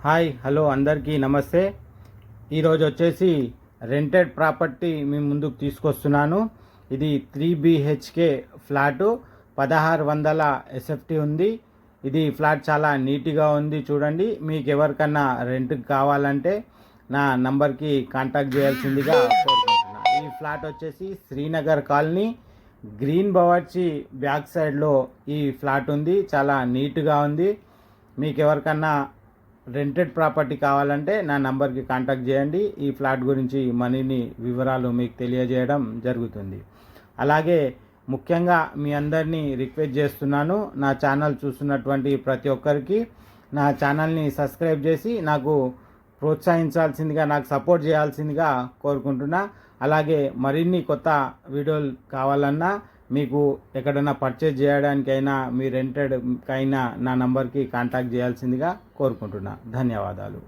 Hi hello అందరికీ నమస్తే. ఈరోజు వచ్చేసి రెంటెడ్ ప్రాపర్టీ మీ ముందుకు తీసుకొస్తున్నాను. ఇది 3 BHK ఫ్లాటు, 1600 SFT ఉంది. ఇది ఫ్లాట్ చాలా నీట్గా ఉంది. చూడండి, మీకు ఎవరికన్నా రెంట్కి కావాలంటే నా నంబర్కి కాంటాక్ట్ చేయాల్సిందిగా కోరుకుంటున్నా. ఈ ఫ్లాట్ వచ్చేసి శ్రీనగర్ కాలనీ, గ్రీన్ బవర్చి బ్యాక్ సైడ్లో ఈ ఫ్లాట్ ఉంది. చాలా నీట్గా ఉంది. మీకు ఎవరికన్నా రెంటెడ్ ప్రాపర్టీ కావాలంటే నా నంబర్కి కాంటాక్ట్ చేయండి. ఈ ఫ్లాట్ గురించి మనీని వివరాలు మీకు తెలియజేయడం జరుగుతుంది. అలాగే ముఖ్యంగా మీ అందరినీ రిక్వెస్ట్ చేస్తున్నాను, నా ఛానల్ చూస్తున్నటువంటి ప్రతి ఒక్కరికి నా ఛానల్ని సబ్స్క్రైబ్ చేసి నాకు ప్రోత్సహించాల్సిందిగా, నాకు సపోర్ట్ చేయాల్సిందిగా కోరుకుంటున్నా. అలాగే మరిన్ని కొత్త వీడియోలు కావాలన్నా, మీకు ఎక్కడైనా పర్చేజ్ చేయడానికైనా, మీ రెంటెడ్కైనా నా నంబర్కి కాంటాక్ట్ చేయాల్సిందిగా కోరుకుంటున్నా. ధన్యవాదాలు.